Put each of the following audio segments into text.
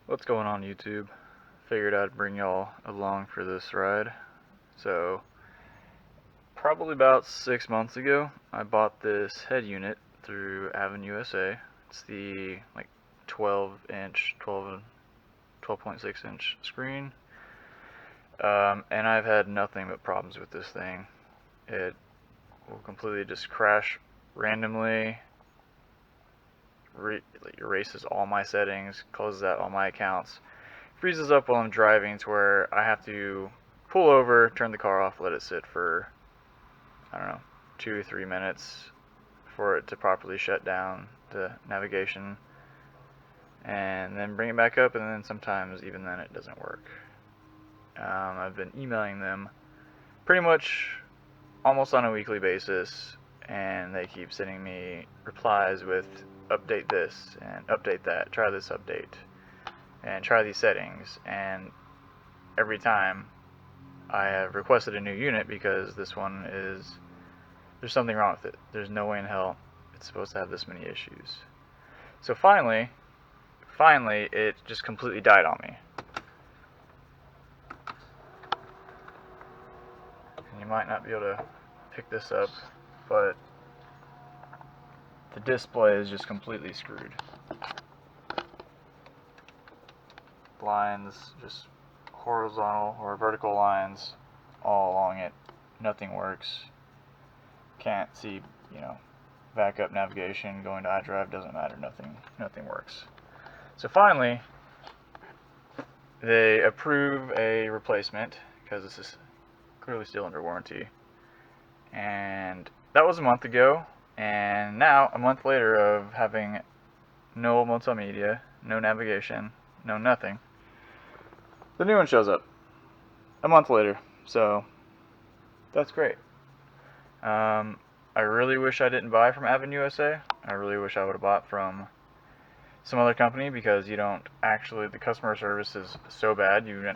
What's going on, YouTube? Figured I'd bring y'all along for this ride. So, probably about 6 months ago, I bought this head unit through AvinUSA. It's the 12.6 inch screen. And I've had nothing but problems with this thing. It will completely just crash randomly, erases all my settings, closes out all my accounts, freezes up while I'm driving to where I have to pull over, turn the car off, let it sit for, I don't know, 2 or 3 minutes for it to properly shut down the navigation, and then bring it back up, and then sometimes even then it doesn't work. I've been emailing them pretty much almost on a weekly basis, and they keep sending me replies with update this and update that, try this update and try these settings, and every time I have requested a new unit because this one there's something wrong with it. There's no way in hell it's supposed to have this many issues. So finally it just completely died on me. And you might not be able to pick this up, but the display is just completely screwed. Lines, just horizontal or vertical lines all along it. Nothing works. Can't see, backup navigation, going to iDrive, doesn't matter, nothing works. So finally, they approve a replacement, because this is clearly still under warranty. And that was a month ago, and now, a month later of having no multimedia, no navigation, no nothing, the new one shows up a month later, so that's great. I really wish I didn't buy from AvinUSA. I really wish I would have bought from some other company, because the customer service is so bad. You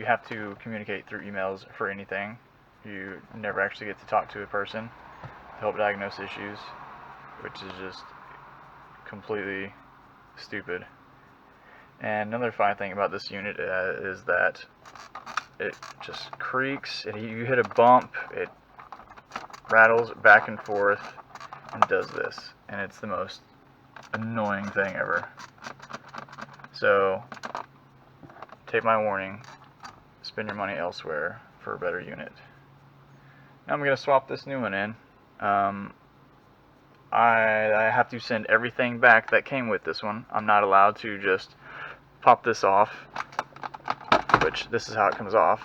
have to communicate through emails for anything. You never actually get to talk to a person to help diagnose issues, which is just completely stupid. And another fine thing about this unit is that it just creaks. You hit a bump, it rattles back and forth and does this, and it's the most annoying thing ever. So take my warning, spend your money elsewhere for a better unit. Now I'm going to swap this new one in. I have to send everything back that came with this one. I'm not allowed to just pop this off, which this is how it comes off.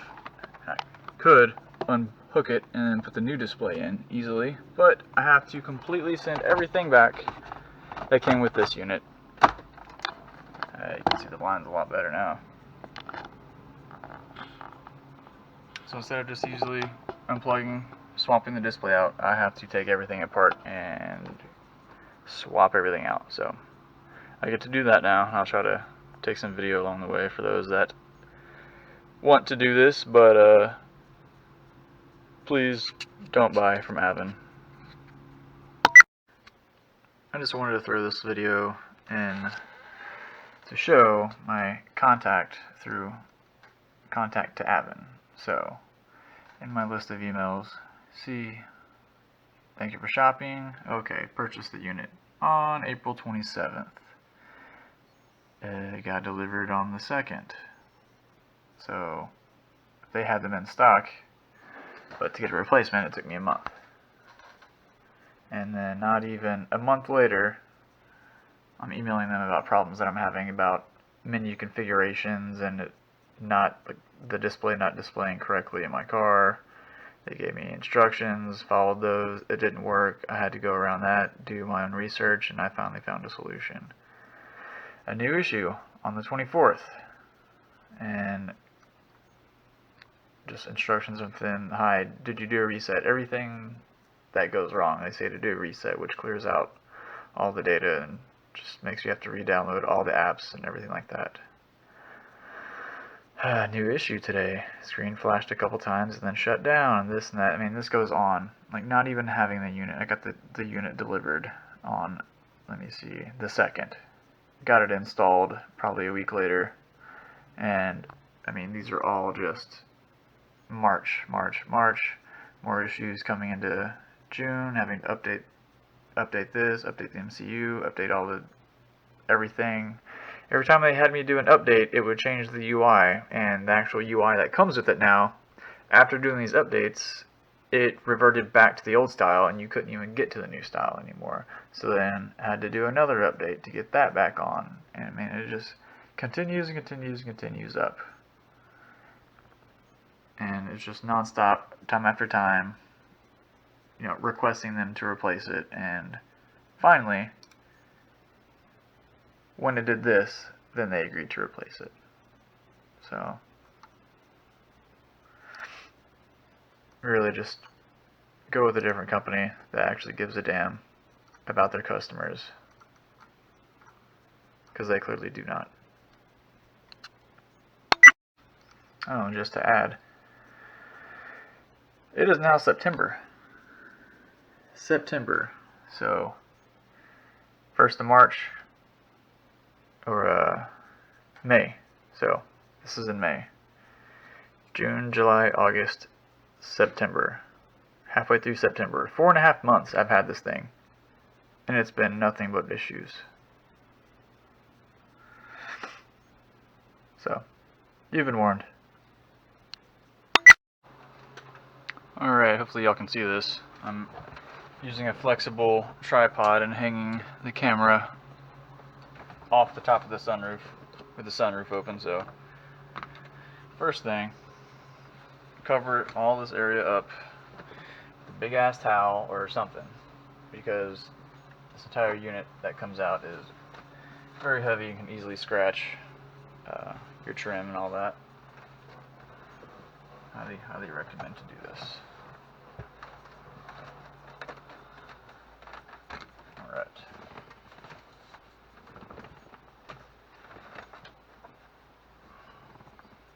I could unhook it and then put the new display in easily, but I have to completely send everything back that came with this unit. You can see the lines a lot better now. So instead of just easily unplugging, swapping the display out, I have to take everything apart and swap everything out. So I get to do that now, and I'll try to take some video along the way for those that want to do this, but please don't buy from Avin. I just wanted to throw this video in to show my contact to Avin. So in my list of emails, see, thank you for shopping. Okay, purchased the unit on April 27th. It got delivered on the 2nd. So they had them in stock, but to get a replacement it took me a month. And then not even a month later, I'm emailing them about problems that I'm having about menu configurations and the display not displaying correctly in my car. They gave me instructions, followed those, it didn't work. I had to go around that, do my own research, and I finally found a solution. A new issue on the 24th, and just instructions within, hi, did you do a reset? Everything that goes wrong, they say to do a reset, which clears out all the data and just makes you have to re-download all the apps and everything like that. New issue today. Screen flashed a couple times and then shut down, and this and that. I mean, this goes on. Like, not even having the unit. I got the unit delivered on, let me see, the 2nd. got it installed probably a week later, and I mean, these are all just March, more issues coming into June, having to update this, update the MCU, update all the everything. Every time they had me do an update, it would change the UI, and the actual UI that comes with it now, after doing these updates, it reverted back to the old style, and you couldn't even get to the new style anymore. So then I had to do another update to get that back on, and I mean, it just continues and continues and continues up. And it's just non-stop, time after time, you know, requesting them to replace it. And finally, when it did this, then they agreed to replace it. So really just go with a different company that actually gives a damn about their customers, because they clearly do not. Oh, and just to add, it is now September. So 1st of March, or May. So this is in May. June, July, August, September. Halfway through September. 4.5 months I've had this thing, and it's been nothing but issues. So, you've been warned. Alright, hopefully y'all can see this. I'm using a flexible tripod and hanging the camera off the top of the sunroof with the sunroof open. So first thing, cover all this area up with a big ass towel or something, because this entire unit that comes out is very heavy and can easily scratch your trim and all that. Highly recommend to do this. Alright.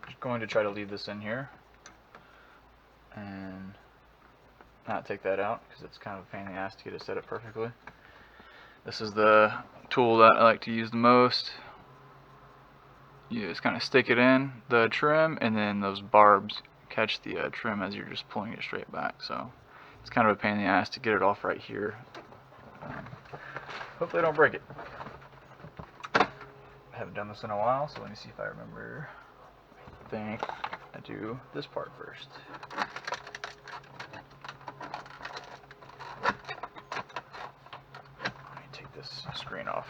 Just going to try to leave this in here and not take that out, because it's kind of a pain in the ass to get it set up perfectly. This is the tool that I like to use the most. You just kind of stick it in the trim, and then those barbs catch the trim as you're just pulling it straight back. So it's kind of a pain in the ass to get it off right here. Hopefully I don't break it. I haven't done this in a while, so let me see if I remember. I think I do this part first. Let me take this screen off.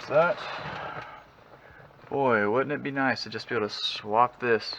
That. Boy, wouldn't it be nice to just be able to swap this.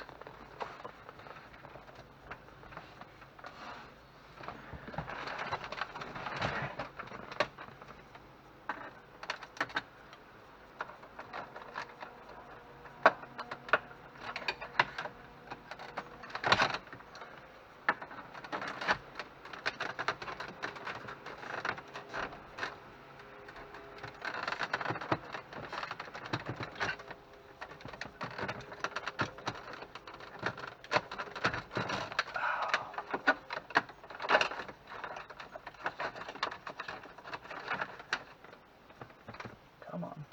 Come on.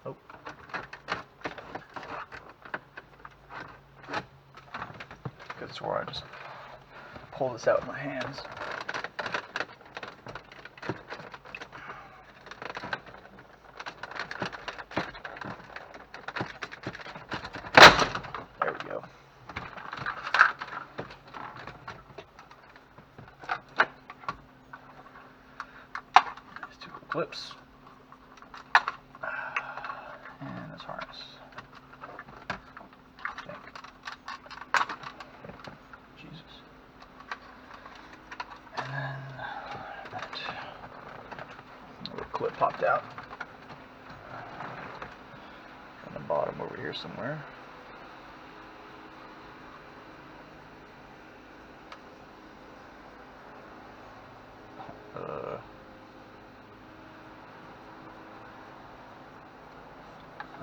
Oh. Could have swore I just pull this out with my hands. clips, and this harness. I think. Jesus. And then that little clip popped out on the bottom over here somewhere.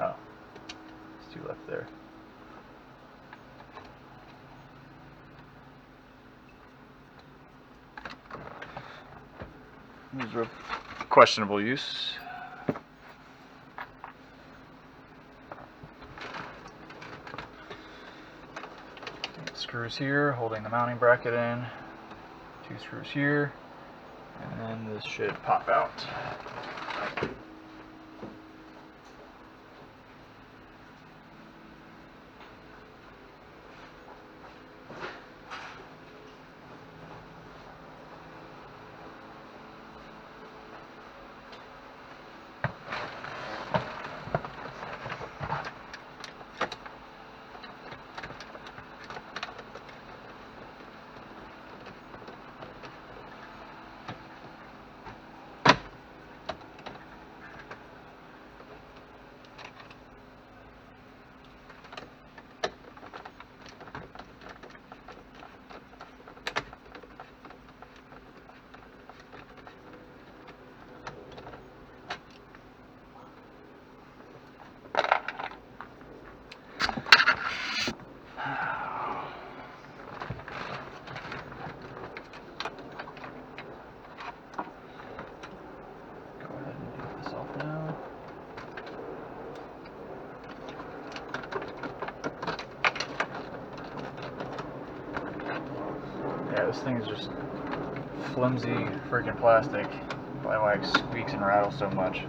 Oh, there's two left there. These are questionable use. Screws here holding the mounting bracket in, two screws here, and then this should pop out. Yeah, this thing is just flimsy freaking plastic. Probably why it squeaks and rattles so much.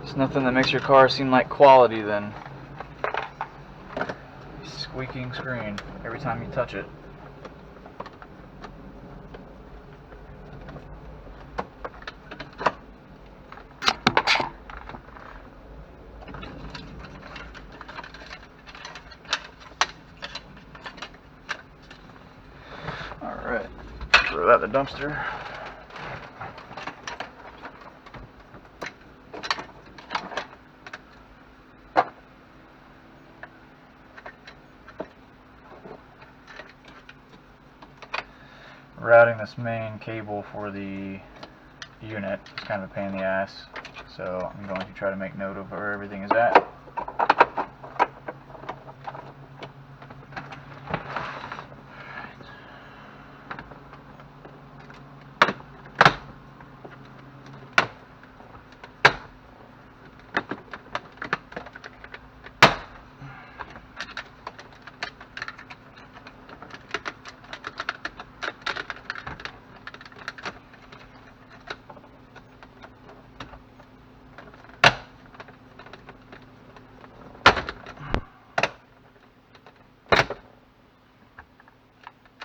It's nothing that makes your car seem like quality than a squeaking screen every time you touch it. Alright, throw that in the dumpster. Routing this main cable for the unit is kind of a pain in the ass, so I'm going to try to make note of where everything is at.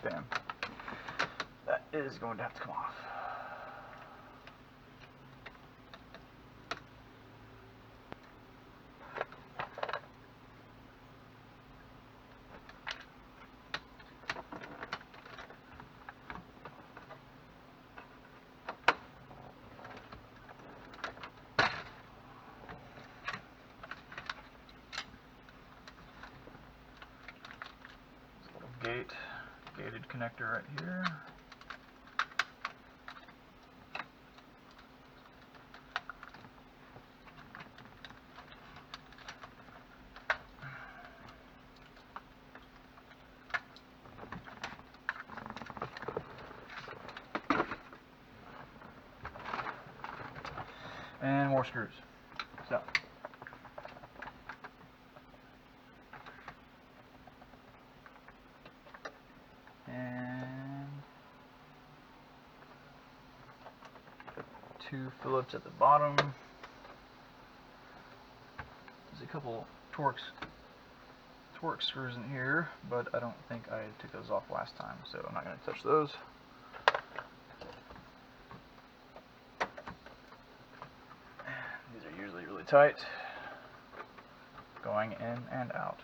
Damn. That is going to have to come off. This little gated connector right here. And more screws. So. And two Phillips at the bottom. There's a couple Torx screws in here, but I don't think I took those off last time, so I'm not going to touch those. tight going in and out.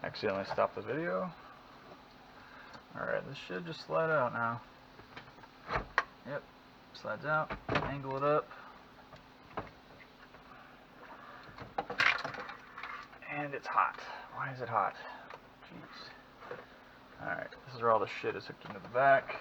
Accidentally stopped the video. Alright, this should just slide out now. Yep, slides out, angle it up. And it's hot. Why is it hot? Jeez. Alright, this is where all the shit is hooked into the back.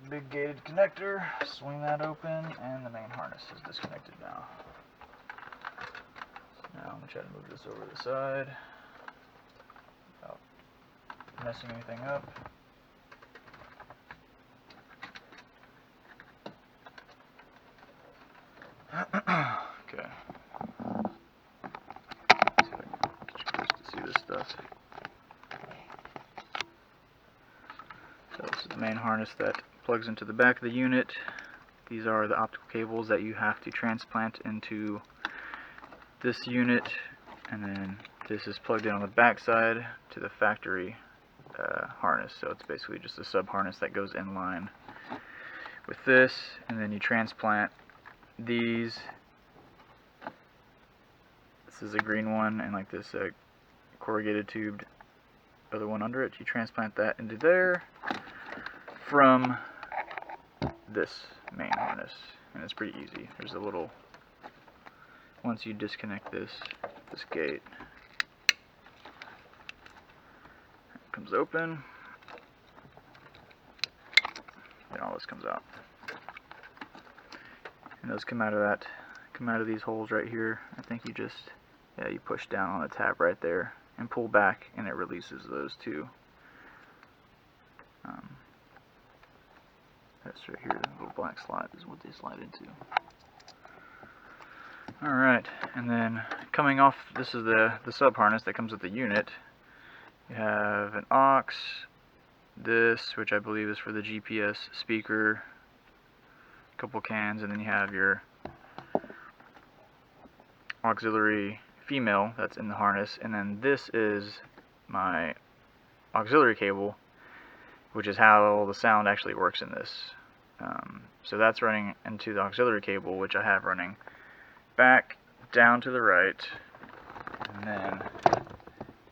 Big gated connector, swing that open, and the main harness is disconnected now. So now I'm going to try to move this over to the side without messing anything up. Okay. See if I can get you close to see this stuff. So this is the main harness that plugs into the back of the unit. These are the optical cables that you have to transplant into this unit, and then this is plugged in on the back side to the factory harness. So it's basically just a sub harness that goes in line with this, and then you transplant these. This is a green one, and like this corrugated tubed other one under it. You transplant that into there from this main harness, and it's pretty easy. There's a little, once you disconnect this gate, it comes open, and all this comes out. And those come out of these holes right here. I think you just, you push down on the tab right there and pull back, and it releases those two. That's right here, the little black slide is what they slide into. Alright, and then coming off, this is the sub harness that comes with the unit. You have an aux, this, which I believe is for the GPS speaker, a couple cans, and then you have your auxiliary female that's in the harness, and then this is my auxiliary cable, which is how the sound actually works in this. So that's running into the auxiliary cable, which I have running back down to the right, and then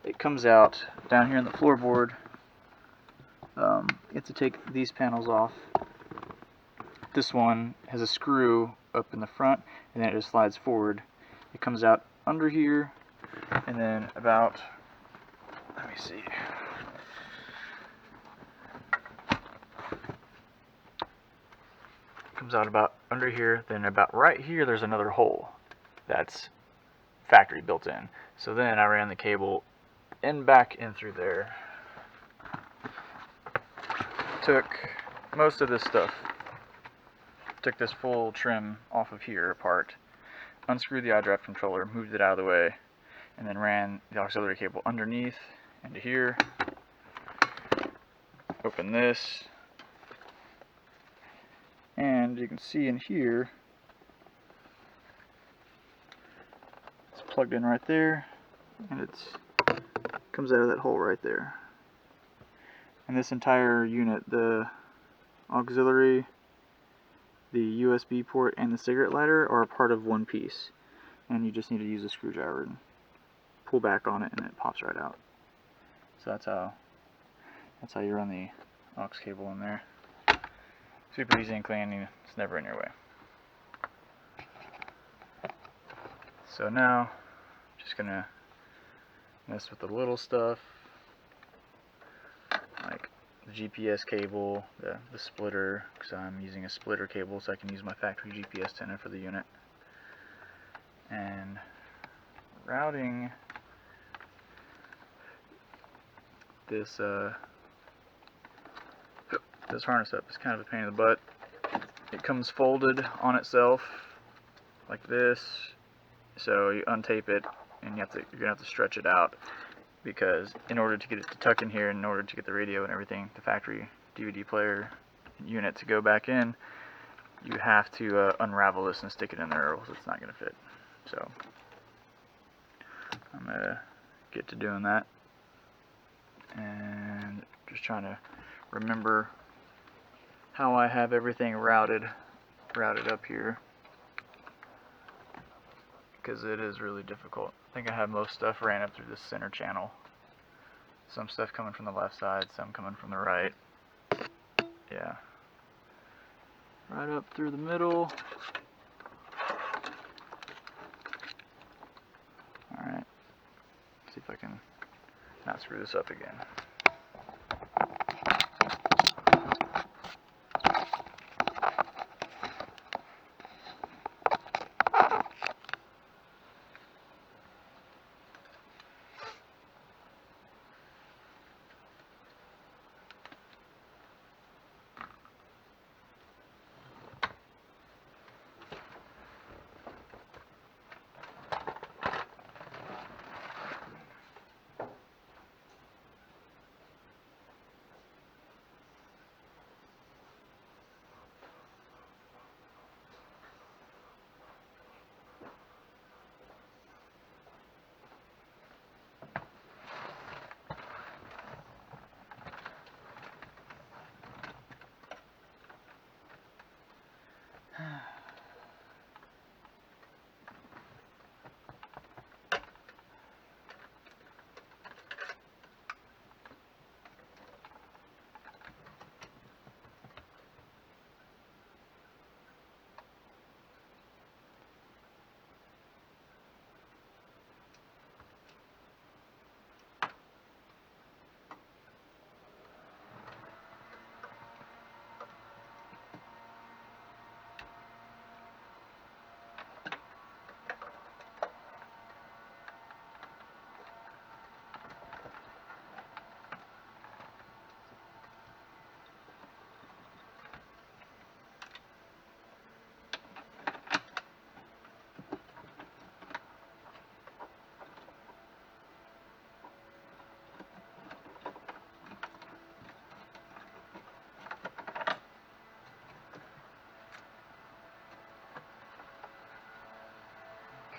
it comes out down here in the floorboard. You have to take these panels off. This one has a screw up in the front, and then it just slides forward. It comes out under here, and then about, let me see, comes out about under here, then about right here there's another hole that's factory built in. So then I ran the cable back in through there. Took most of this stuff took this full trim off of here apart, unscrewed the iDrive controller, moved it out of the way, and then ran the auxiliary cable underneath into here. Open this, and you can see in here it's plugged in right there, and it comes out of that hole right there. And this entire unit, the auxiliary, the USB port, and the cigarette lighter are a part of one piece, and you just need to use a screwdriver and pull back on it and it pops right out. So that's how you run the aux cable in there. Super easy and clean, it's never in your way. So now, just gonna mess with the little stuff, like the GPS cable, the splitter, because I'm using a splitter cable so I can use my factory GPS antenna for the unit, and routing this harness up is kind of a pain in the butt. It comes folded on itself like this, so you untape it and you're gonna have to stretch it out, because in order to get it to tuck in here, in order to get the radio and everything, the factory DVD player unit to go back in, you have to unravel this and stick it in there, or else it's not gonna fit. So I'm gonna get to doing that, and just trying to remember how I have everything routed up here, because it is really difficult. I think I have most stuff ran up through this center channel. Some stuff coming from the left side, some coming from the right. Yeah. Right up through the middle. Alright. See if I can not screw this up again.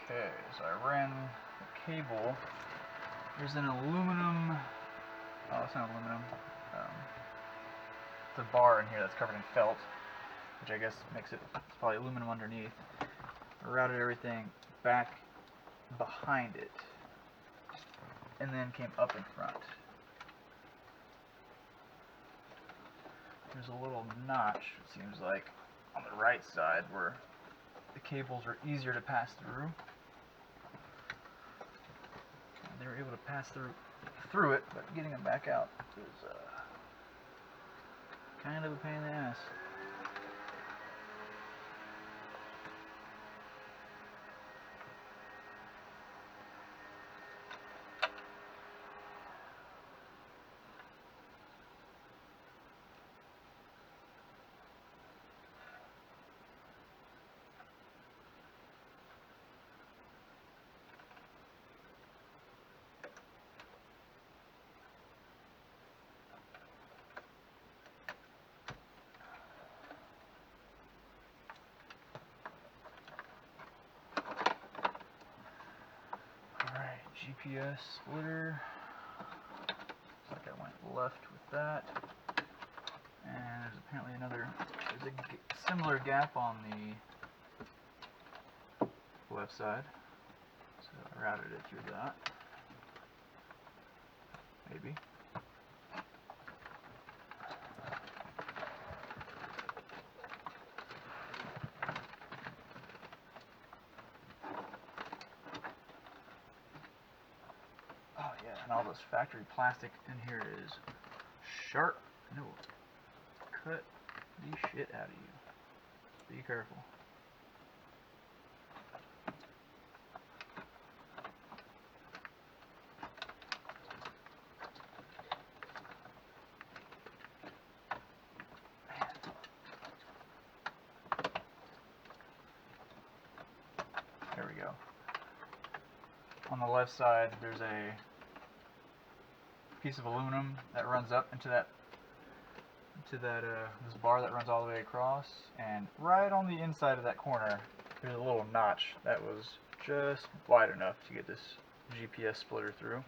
Okay, so I ran the cable. There's an aluminum, oh, it's not aluminum, it's a bar in here that's covered in felt, which I guess makes it, it's probably aluminum underneath. I routed everything back behind it, and then came up in front. There's a little notch, it seems like, on the right side where the cables are easier to pass through. They were able to pass through it, but getting them back out is kind of a pain in the ass. GPS splitter. Looks like I went left with that. And there's apparently there's a similar gap on the left side. So I routed it through that. Maybe. Oh yeah, and all this factory plastic in here is sharp. No. Cut the shit out of you. Be careful. There we go. On the left side, there's a piece of aluminum that runs up into this bar that runs all the way across, and right on the inside of that corner, there's a little notch that was just wide enough to get this GPS splitter through.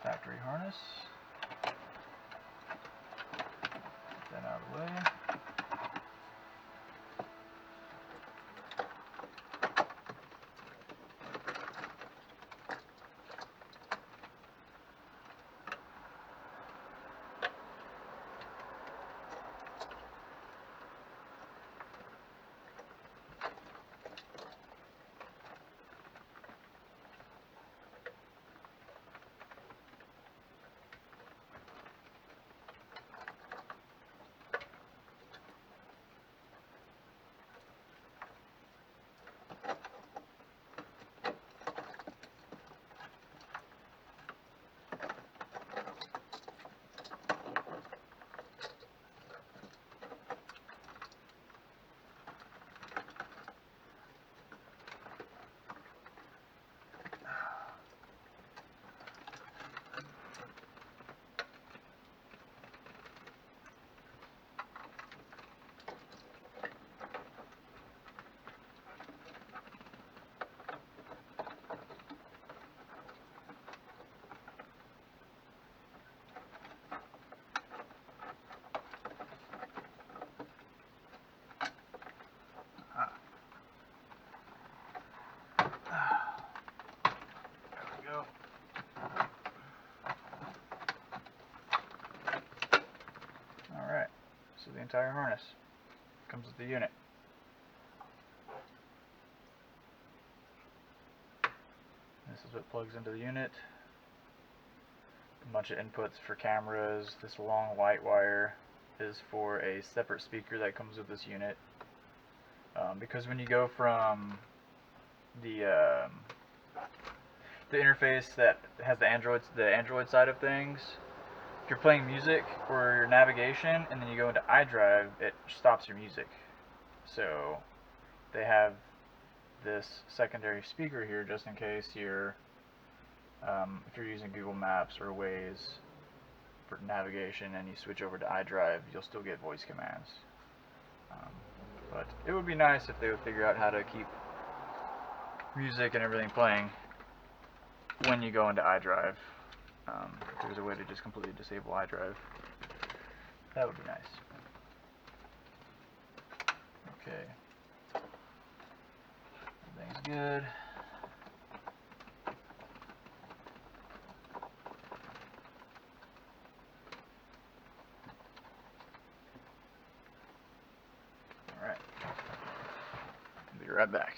Factory harness. Get that out of the way. So the entire harness comes with the unit. This is what plugs into the unit. A bunch of inputs for cameras. This long white wire is for a separate speaker that comes with this unit. Because when you go from the interface that has the Android side of things, if you're playing music or your navigation and then you go into iDrive, it stops your music. So they have this secondary speaker here just in case you're if you're using Google Maps or Waze for navigation and you switch over to iDrive, you'll still get voice commands. But it would be nice if they would figure out how to keep music and everything playing when you go into iDrive. If there's a way to just completely disable iDrive, that would be nice. Okay. Everything's good. Alright. I'll be right back.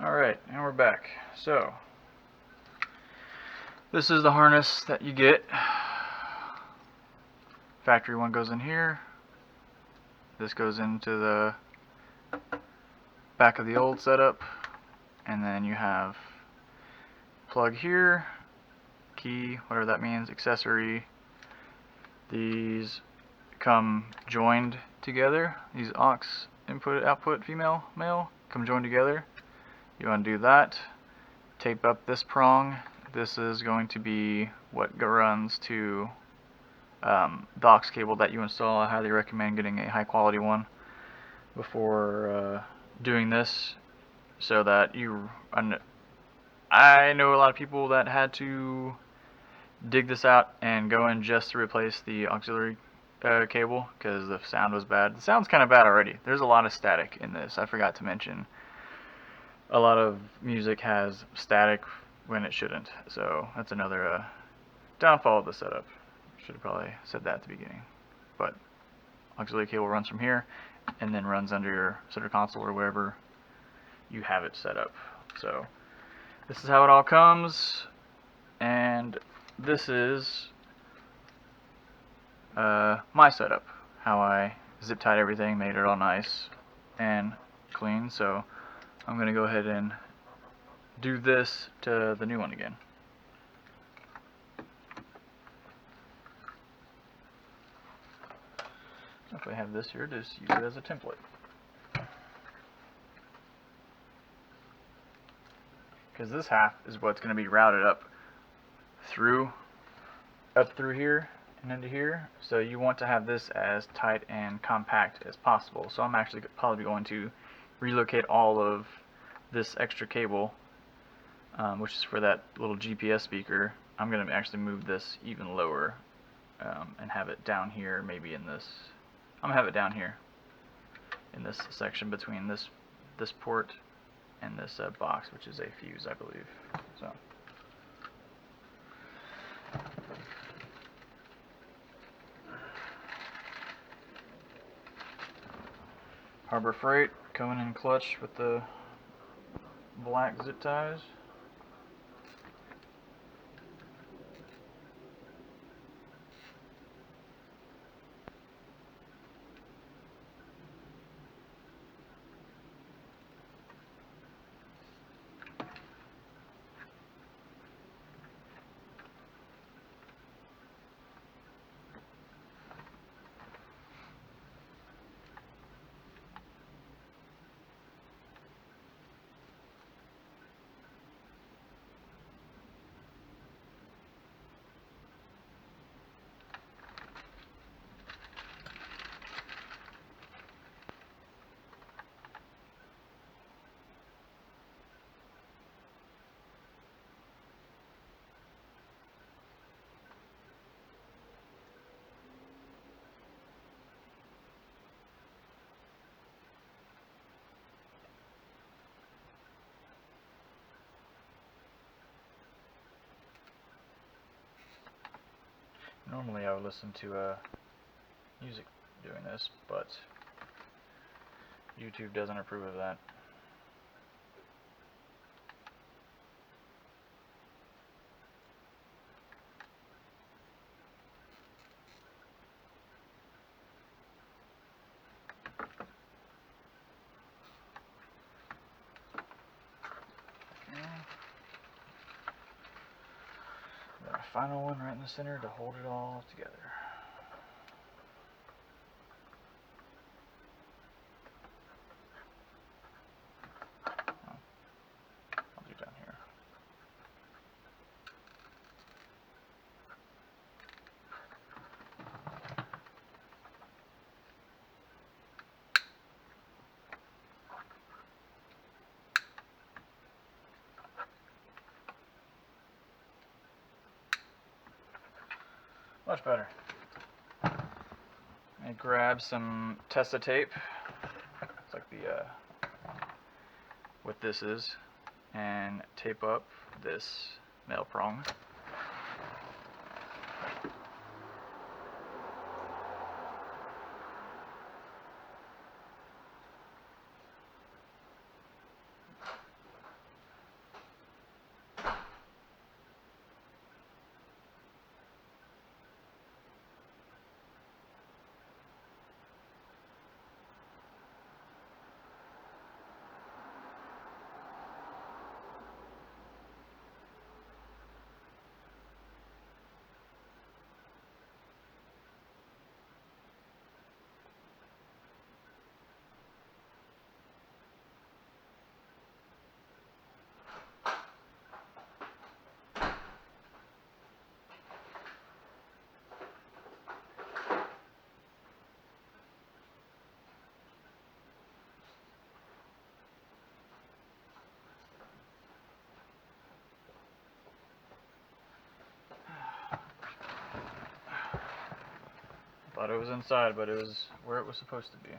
Alright, and we're back. So, this is the harness that you get. Factory one goes in here. This goes into the back of the old setup. And then you have plug here, key, whatever that means, accessory. These come joined together. These aux input, output, female, male, come joined together. You undo that, tape up this prong. This is going to be what runs to the aux cable that you install. I highly recommend getting a high quality one before doing this, so that I know a lot of people that had to dig this out and go in just to replace the auxiliary cable because the sound was bad. The sound's kind of bad already. There's a lot of static in this. I forgot to mention a lot of music has static when it shouldn't, so that's another downfall of the setup. Should have probably said that at the beginning. But auxiliary cable runs from here and then runs under your center console or wherever you have it set up. So this is how it all comes, and this is my setup, how I zip tied everything, made it all nice and clean. So I'm going to go ahead and do this to the new one again. If I have this here, just use it as a template. Because this half is what's going to be routed up through here and into here. So you want to have this as tight and compact as possible. So I'm actually probably going to relocate all of this extra cable, which is for that little GPS speaker. I'm going to actually move this even lower and have it down here, maybe in this. I'm going to have it down here in this section between this port and this box, which is a fuse, I believe. So Harbor Freight coming in clutch with the black zip ties. Normally I would listen to music doing this, but YouTube doesn't approve of that. Final one right in the center to hold it all together. I'll do down here. Much better. I grab some Testa tape. It's like the what this is, and tape up this male prong. Thought it was inside, but it was where it was supposed to be.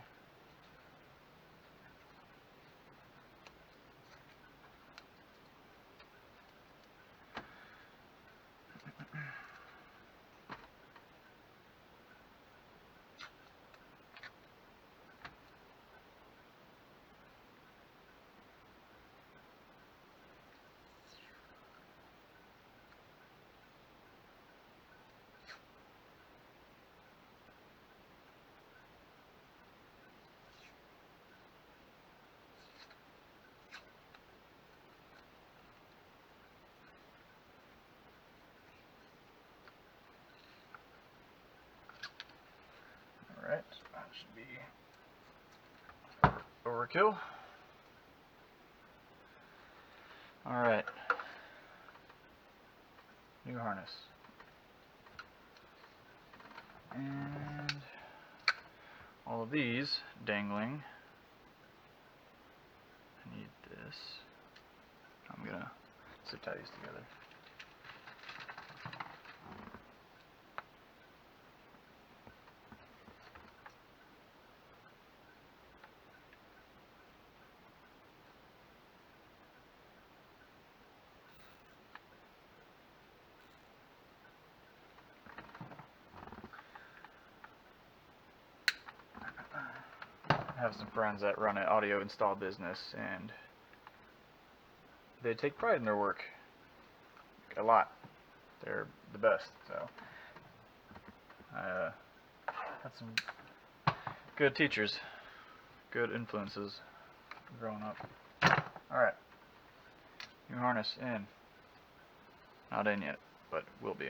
Alright, that should be overkill. Alright. New harness. And all of these dangling. I need this. I'm gonna zip tie these together. I have some friends that run an audio install business, and they take pride in their work a lot. They're the best. So I had some good teachers, good influences growing up. Alright, new harness in. Not in yet, but will be.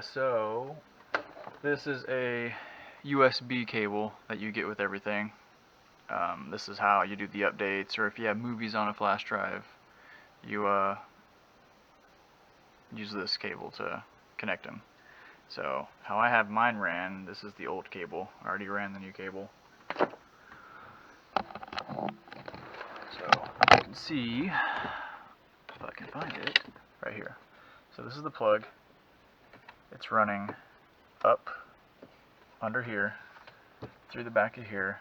So this is a USB cable that you get with everything. This is how you do the updates, or if you have movies on a flash drive, you use this cable to connect them. So how I have mine ran, this is the old cable. I already ran the new cable. So you can see, if I can find it, right here. So this is the plug. It's running up under here, through the back of here.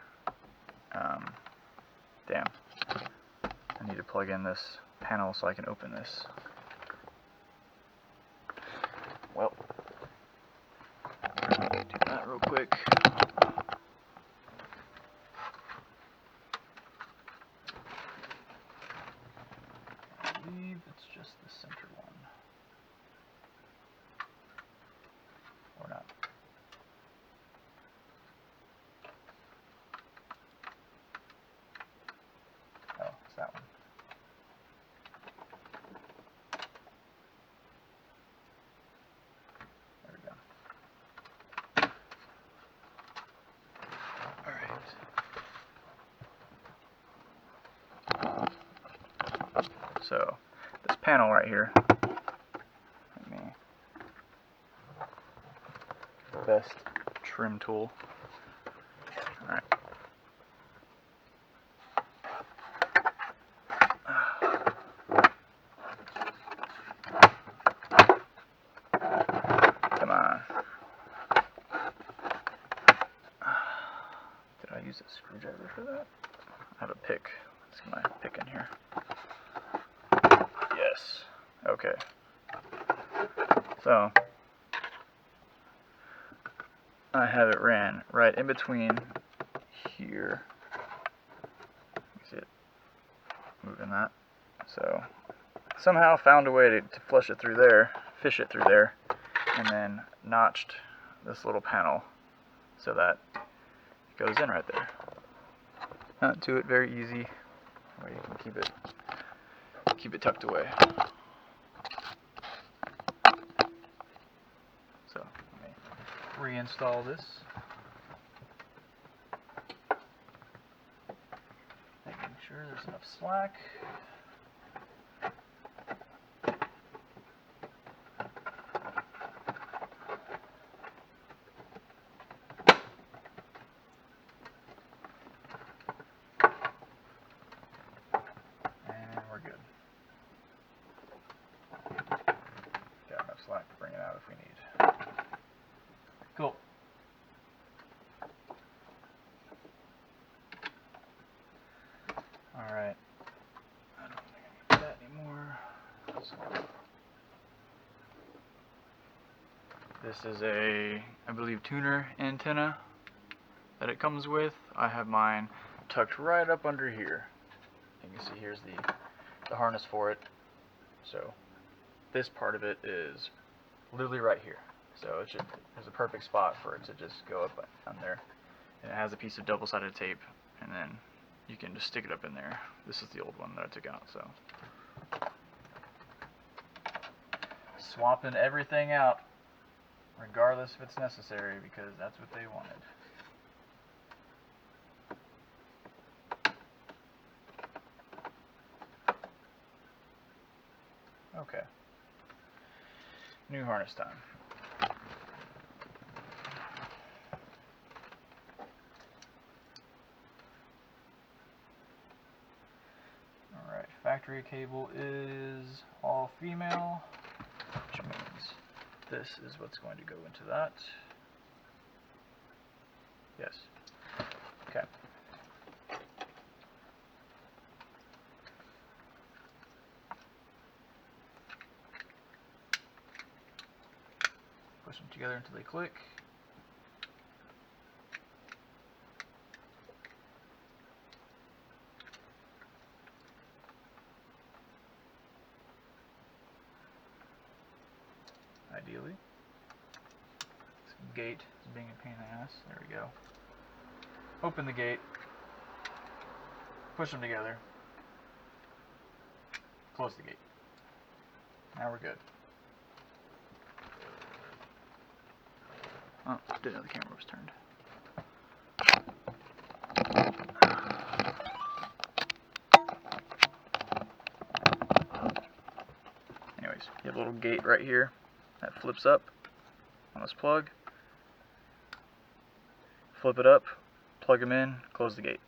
Damn. I need to plug in this panel so I can open this. Well, do that real quick. I believe it's just the center one. Or not. Oh, it's that one. There we go. Alright. So, this panel right here, let me, best trim tool. Alright. Come on. Did I use a screwdriver for that? I have a pick. Let's get my pick in here. Yes. Okay. So I have it ran right in between here. You see it moving that. So somehow found a way to flush it through there, fish it through there, and then notched this little panel so that it goes in right there. Not to it, very easy. Or you can keep it tucked away. So let me reinstall this. Making sure there's enough slack. Got enough slack to bring it out if we need. This is a, I believe, tuner antenna that it comes with. I have mine tucked right up under here. You can see here's the harness for it. So this part of it is literally right here. So there's a perfect spot for it to just go up on there. And it has a piece of double-sided tape, and then you can just stick it up in there. This is the old one that I took out, so. Swapping everything out, regardless if it's necessary, because that's what they wanted. Okay. New harness time. Alright, factory cable is all female, which means this is what's going to go into that. Yes. Okay. Push them together until they click. Ideally. This gate is being a pain in the ass. There we go. Open the gate. Push them together. Close the gate. Now we're good. Oh, didn't know the camera was turned. Anyways, you have a little gate right here that flips up on this plug. Flip it up, plug them in, close the gate.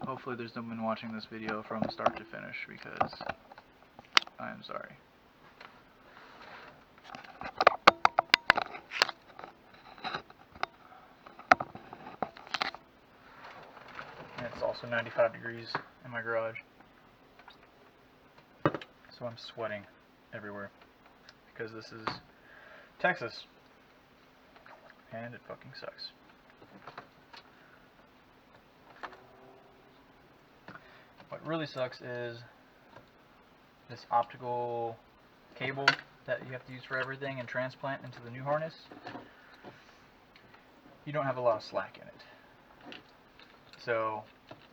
Hopefully there's no one watching this video from start to finish, because I am sorry. And it's also 95 degrees in my garage, so I'm sweating everywhere, because this is Texas, and it fucking sucks. What really sucks is this optical cable that you have to use for everything and transplant into the new harness. You don't have a lot of slack in it. So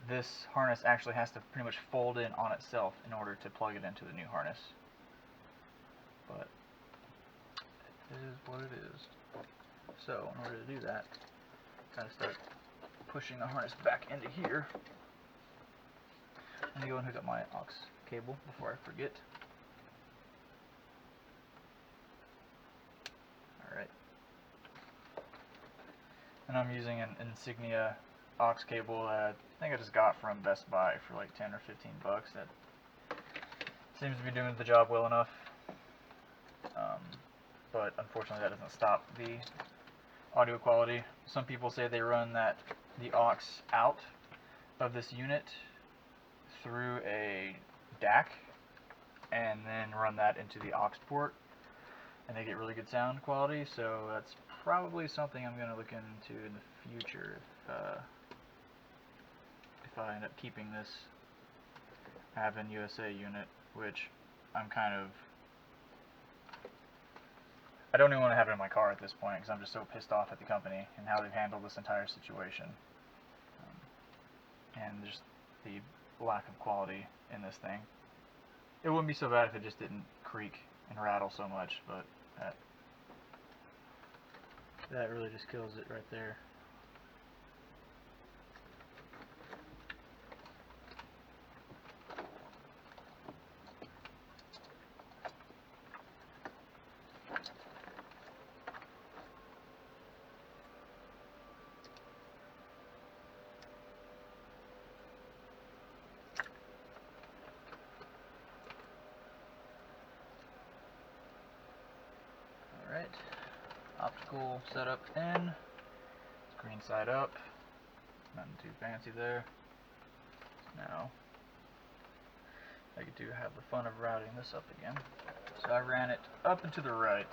this harness actually has to pretty much fold in on itself in order to plug it into the new harness. But it is what it is. So in order to do that, gotta start pushing the harness back into here. I'm going to go and hook up my aux cable before I forget. Alright. And I'm using an Insignia aux cable that I think I just got from Best Buy for like 10 or 15 bucks. That seems to be doing the job well enough. But unfortunately that doesn't stop the audio quality. Some people say they run the aux out of this unit through a DAC and then run that into the aux port, and they get really good sound quality. So that's probably something I'm going to look into in the future if I end up keeping this AvinUSA unit, which I don't even want to have it in my car at this point, because I'm just so pissed off at the company and how they've handled this entire situation, and just the lack of quality in this thing. It wouldn't be so bad if it just didn't creak and rattle so much, but that really just kills it right there. Alright, optical setup in, screen side up, nothing too fancy there. Now, I get to have the fun of routing this up again. So I ran it up and to the right.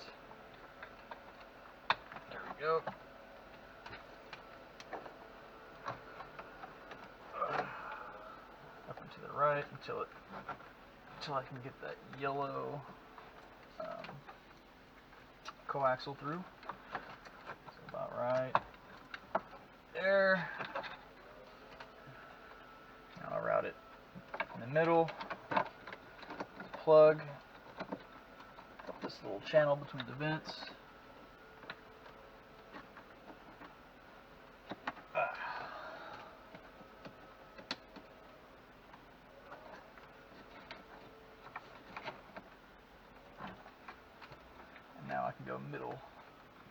There we go. Up and to the right until I can get that yellow coaxial through. That's about right there. Now I'll route it in the middle. Plug this little channel between the vents. And now I can go middle,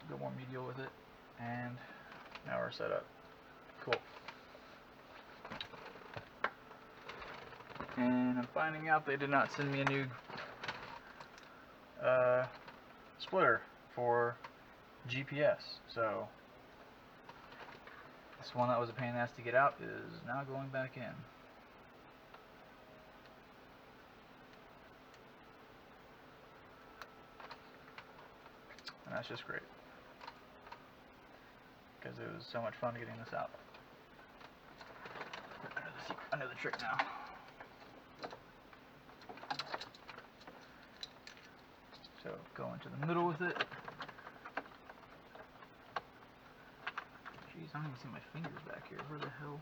go more medial with it, and now we're set up. Cool. And I'm finding out they did not send me a new splitter for GPS, so this one that was a pain in the ass to get out is now going back in. And that's just great, because it was so much fun getting this out. I know the trick now. So go into the middle with it. Jeez, I don't even see my fingers back here. Where the hell?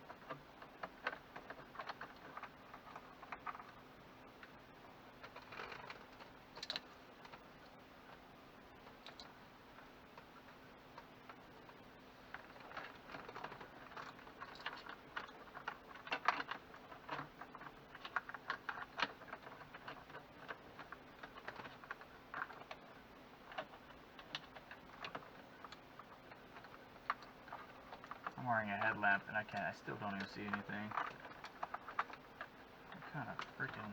I'm wearing a headlamp and I still don't even see anything. What kind of freaking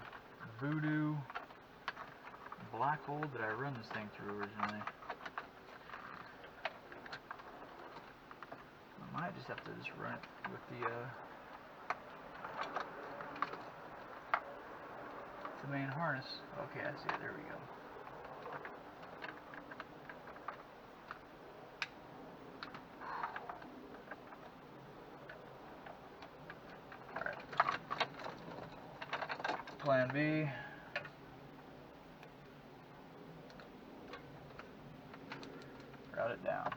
voodoo black hole did I run this thing through originally? I might just have to just run it with the main harness. Okay, I see it. There we go. Plan B. Route it down.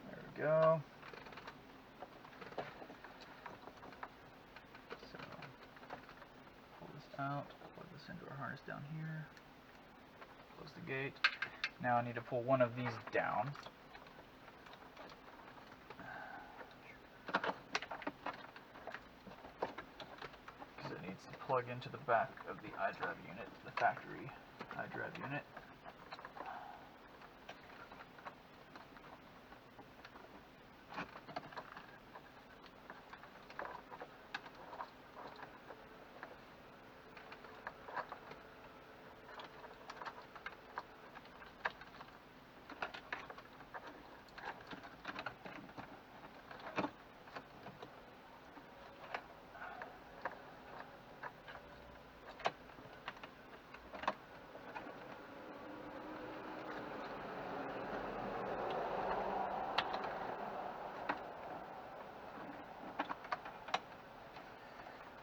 There we go. So pull this out, plug this into our harness down here. Close the gate. Now I need to pull one of these down. Plug into the back of the iDrive unit, the factory iDrive unit.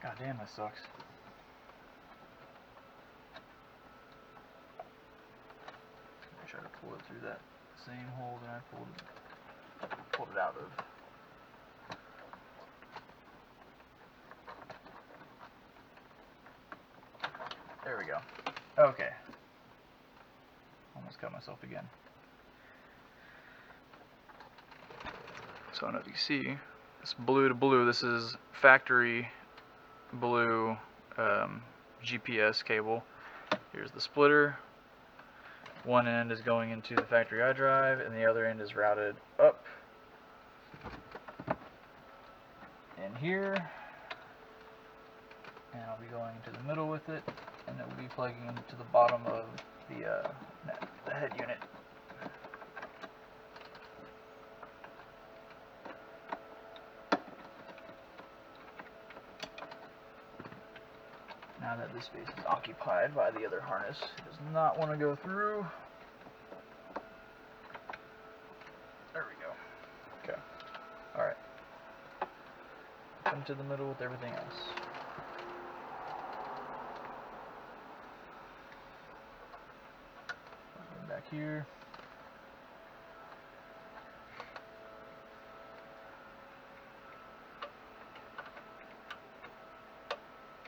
God damn, that sucks. I try to pull it through that same hole that I pulled it out of. There we go. Okay. Almost cut myself again. So I don't know if you can see, this blue to blue, this is factory blue GPS cable. Here's the splitter. One end is going into the factory iDrive and the other end is routed up in here, and I'll be going into the middle with it, and it will be plugging into the bottom of the head unit. find that this space is occupied by the other harness. It does not want to go through. There we go. Okay. Alright. Come to the middle with everything else. Back here.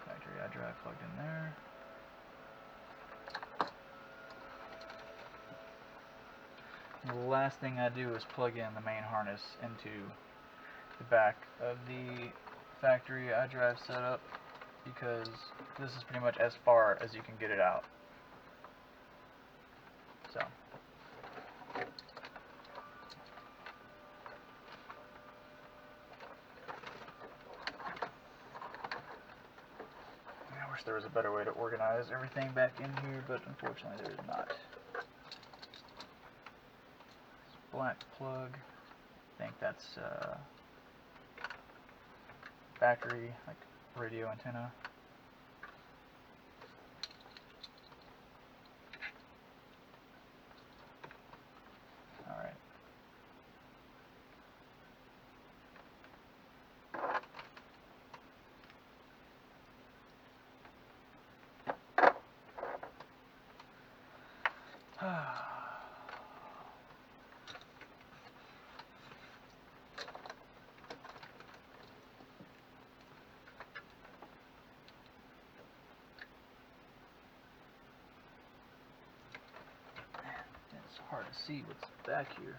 Factory iDrive plugged in there. And the last thing I do is plug in the main harness into the back of the factory iDrive setup, because this is pretty much as far as you can get it out. So. I wish there was a better way to organize everything back in here, but unfortunately there is not. Black plug. I think that's battery, like radio antenna. Alright. It's hard to see what's back here.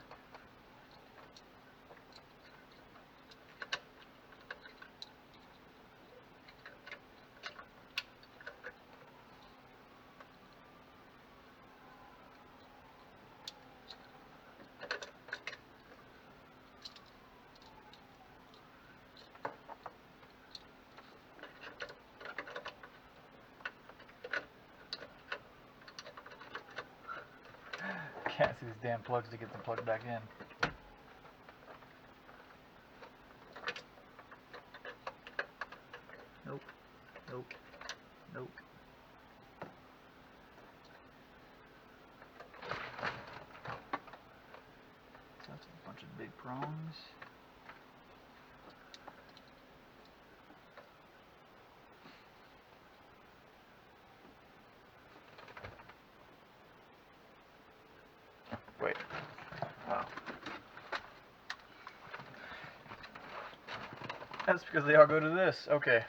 Can't see these damn plugs to get them plugged back in. Nope. Nope. Nope. So that's a bunch of big prongs. Wait. Oh. That's because they all go to this. Okay.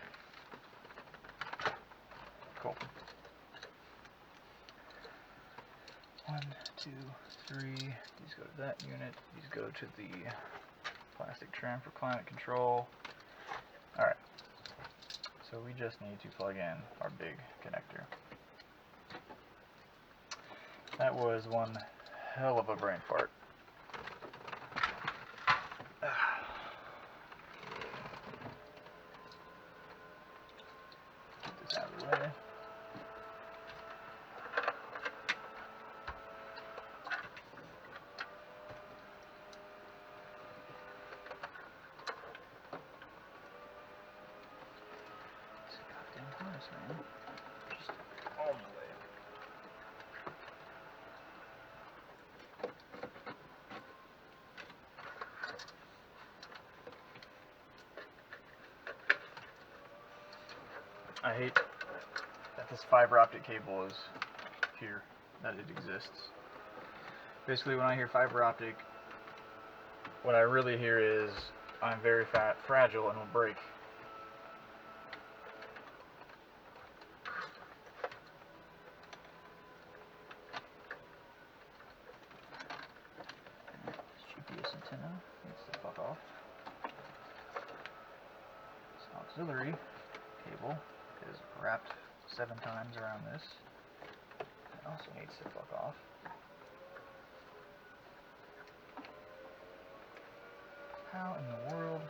Cool. 1, 2, 3. These go to that unit. These go to the plastic trim for climate control. Alright. So we just need to plug in our big connector. That was one hell of a brain fart. Get this out of the way. This goddamn harness, man. Just all in the way. I hate that this fiber optic cable is here, that it exists. Basically, when I hear fiber optic, what I really hear is I'm very fragile and will break. This GPS antenna needs to fuck off. This auxiliary cable is wrapped 7 times around this. It also needs to fuck off. How in the world?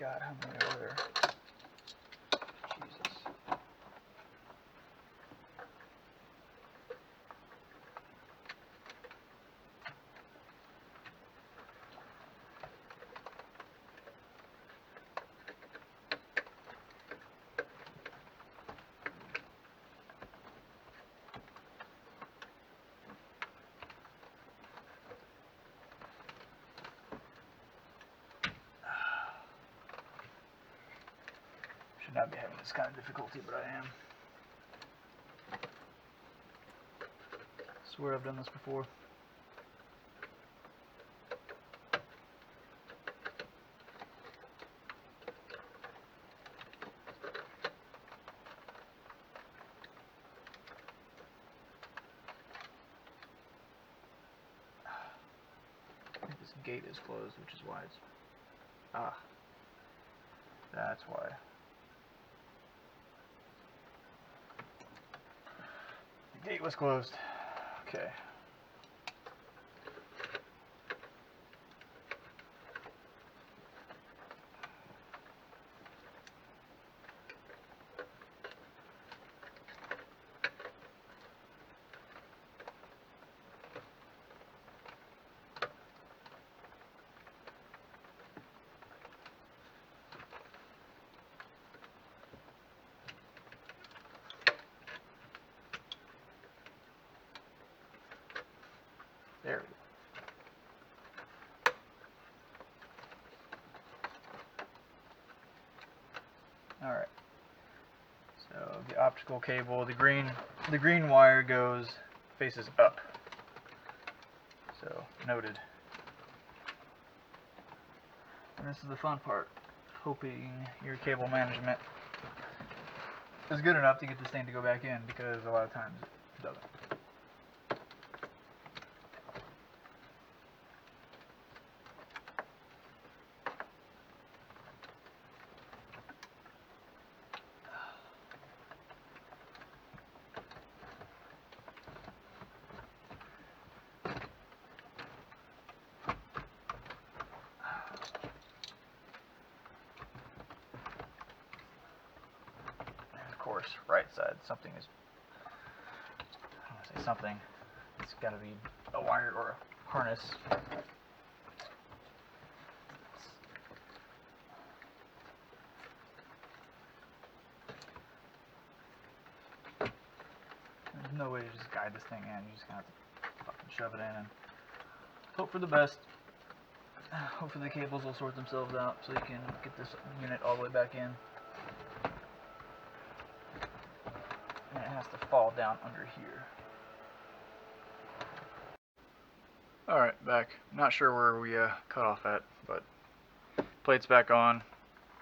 God, how many are there? Jesus. Should not be having this kind of difficulty, but I am. I swear I've done this before. I think this gate is closed, which is why it's... Ah. That's why. The gate was closed. Okay. There we go. Alright. So the optical cable, the green wire faces up. So noted. And this is the fun part. Hoping your cable management is good enough to get this thing to go back in, because a lot of times it doesn't. Course, right side, something is, I don't want to say something, it's got to be a wire or a harness. There's no way to just guide this thing in, you just have to fucking shove it in and hope for the best. Hopefully the cables will sort themselves out so you can get this unit all the way back in. And it has to fall down under here. Alright, back. Not sure where we cut off at, but plate's back on.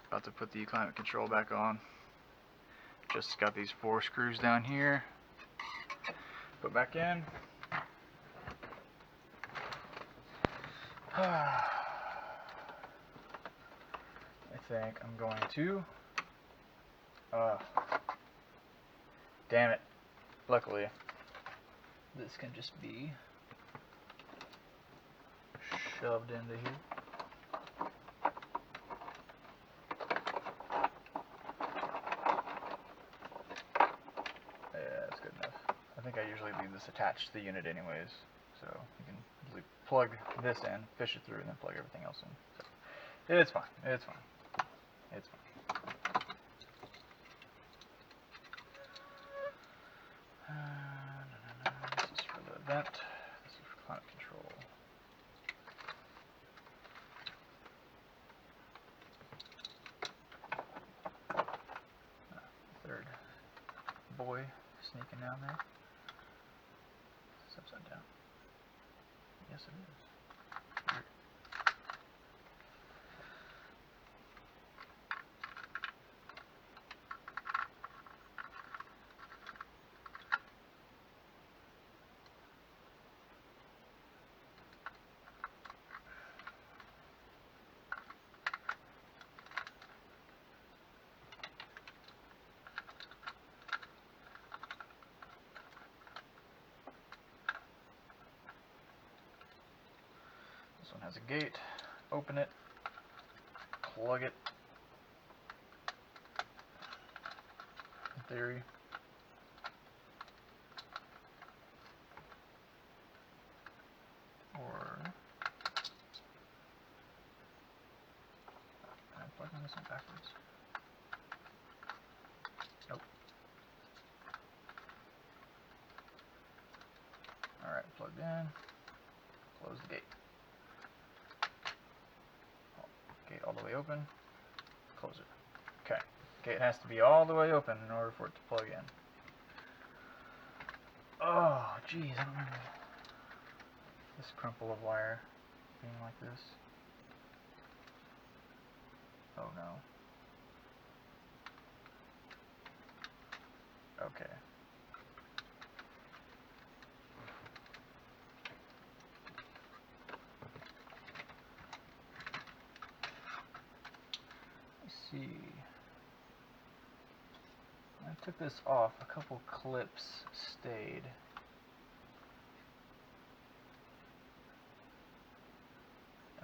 About to put the climate control back on. Just got these 4 screws down here. Put back in. I think I'm going to... damn it. Luckily, this can just be shoved into here. Yeah, that's good enough. I think I usually leave this attached to the unit anyways, so you can usually plug this in, fish it through, and then plug everything else in. So, it's fine. It's fine. It's fine. This is for the vent. This is for climate control. Third boy sneaking down there. It's upside down. Yes, it is. Weird. This one has a gate. Open it, plug it theory. Or I'm plugging this in backwards. Nope. Alright, plugged in. Close the gate. Gate all the way open. Close it. Okay. Gate has to be all the way open in order for it to plug in. Oh, geez, I don't remember this crumple of wire being like this. Oh no. Okay. Let's see. When I took this off, a couple clips stayed.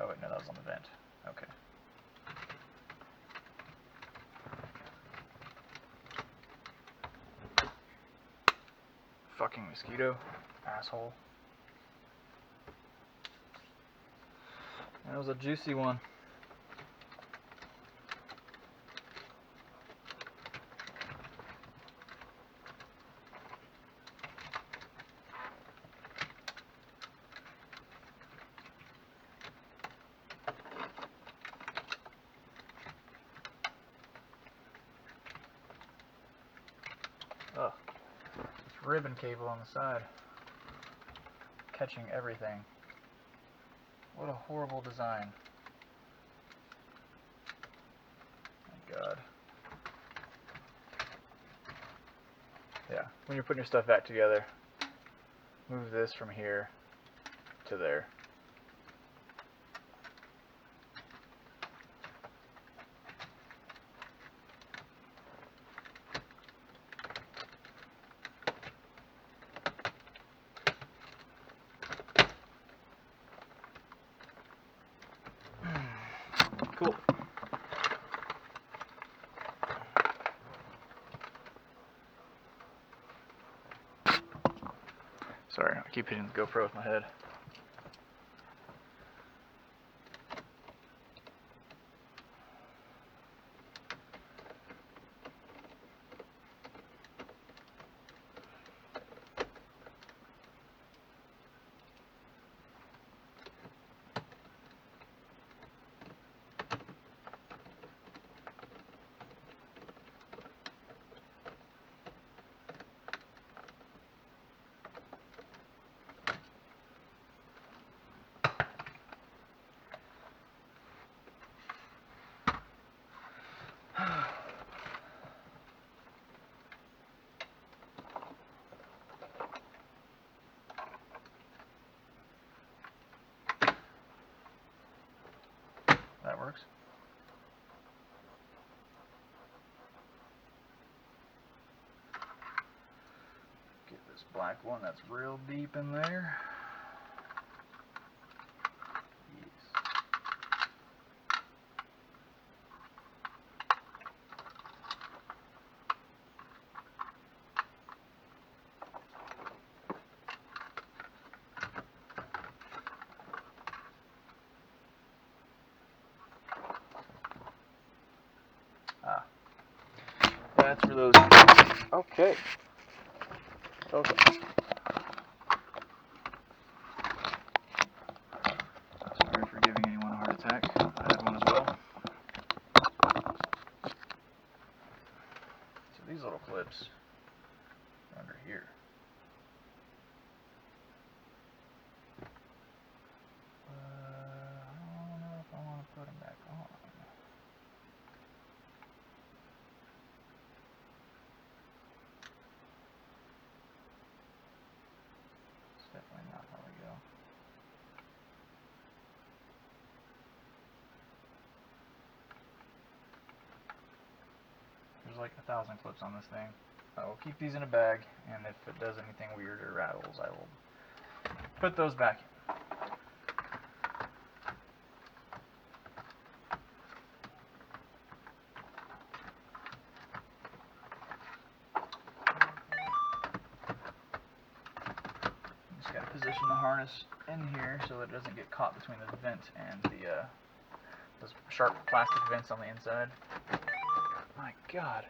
Oh wait, no, that was on the vent. Okay. Fucking mosquito. Asshole. That was a juicy one. Ugh. This ribbon cable on the side. Catching everything. What a horrible design. My God. Yeah, when you're putting your stuff back together, move this from here to there. Cool. Sorry, I keep hitting the GoPro with my head. That works. Get this black one that's real deep in there. Yes. Ah. That's for those. Okay. Okay. Sorry for giving anyone a heart attack. I had one as well. So these little clips are under here. I don't know if I want to put them back on. It's definitely not how we go. There's like 1,000 clips on this thing. I will keep these in a bag, and if it does anything weird or rattles, I will put those back in. fasten the harness in here so that it doesn't get caught between the vent and the those sharp plastic vents on the inside. My God.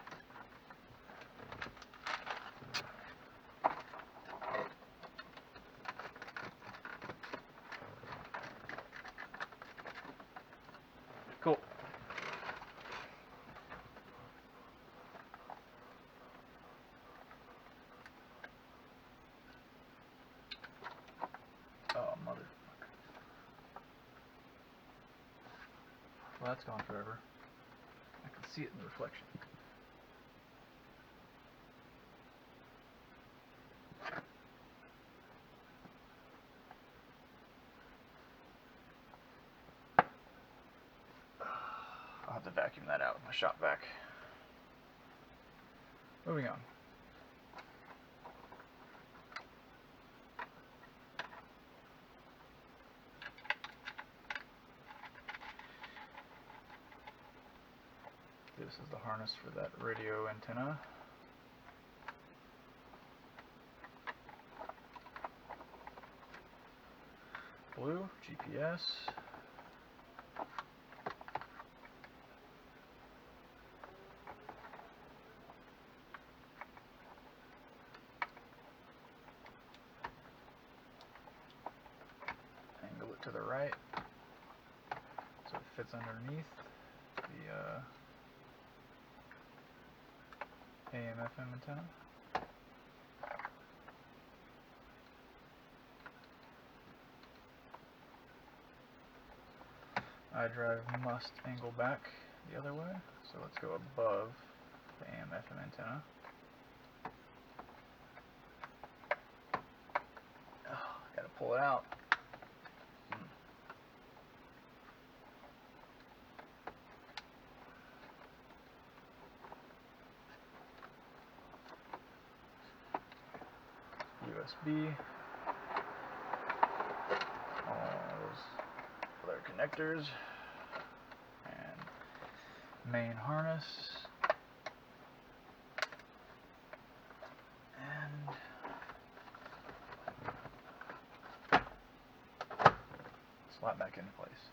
Cool. Oh, mother. Well, that's gone forever. I can see it in the reflection. I'll have to vacuum that out with my shop vac. Moving on. This is the harness for that radio antenna. Blue, GPS. Angle it to the right so it fits underneath the AM/FM antenna. iDrive must angle back the other way, so let's go above the AM/FM antenna. Oh, gotta pull it out. USB, all those other connectors, and main harness, and slap back into place.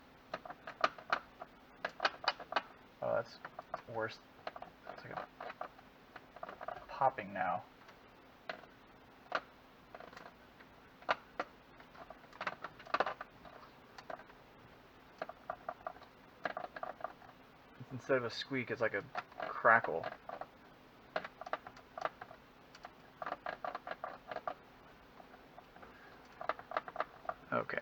Oh, that's worse. It's like a popping now. Instead of a squeak, it's like a crackle. Okay.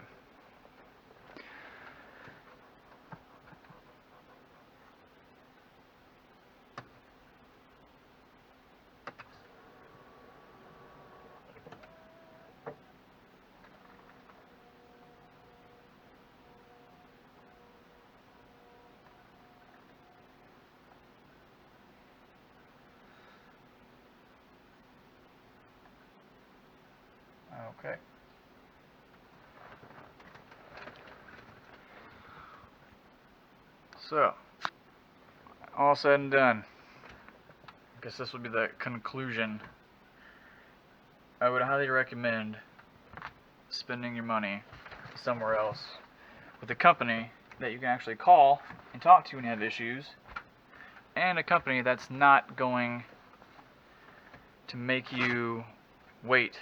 Okay. So, all said and done. I guess this would be the conclusion. I would highly recommend spending your money somewhere else with a company that you can actually call and talk to when you have issues, and a company that's not going to make you wait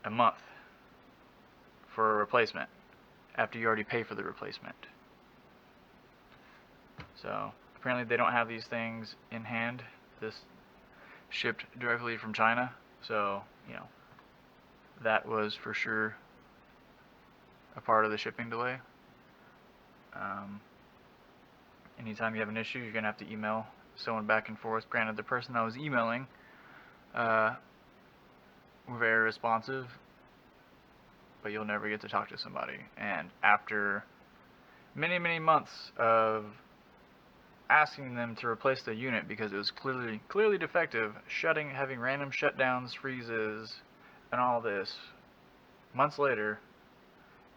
a month for a replacement after you already pay for the replacement. So apparently they don't have these things in hand. This shipped directly from China, so you know that was for sure a part of the shipping delay. Anytime you have an issue, you're gonna have to email someone back and forth. Granted, the person I was emailing were very responsive, but you'll never get to talk to somebody. And after many months of asking them to replace the unit because it was clearly defective, having random shutdowns, freezes, and all this, months later,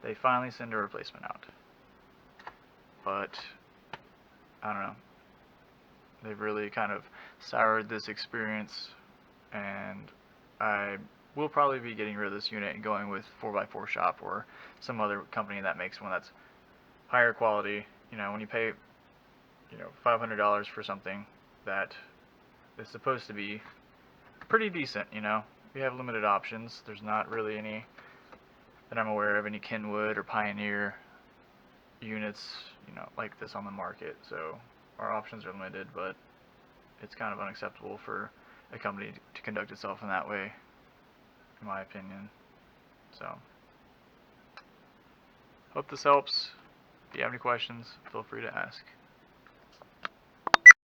they finally send a replacement out. But I don't know. They've really kind of soured this experience, and I we'll probably be getting rid of this unit and going with 4x4 shop or some other company that makes one that's higher quality. You know, when you pay, you know, $500 for something that is supposed to be pretty decent, you know, we have limited options. There's not really any that I'm aware of, any Kenwood or Pioneer units, you know, like this on the market. So our options are limited, but it's kind of unacceptable for a company to conduct itself in that way, in my opinion. So, hope this helps. If you have any questions, feel free to ask.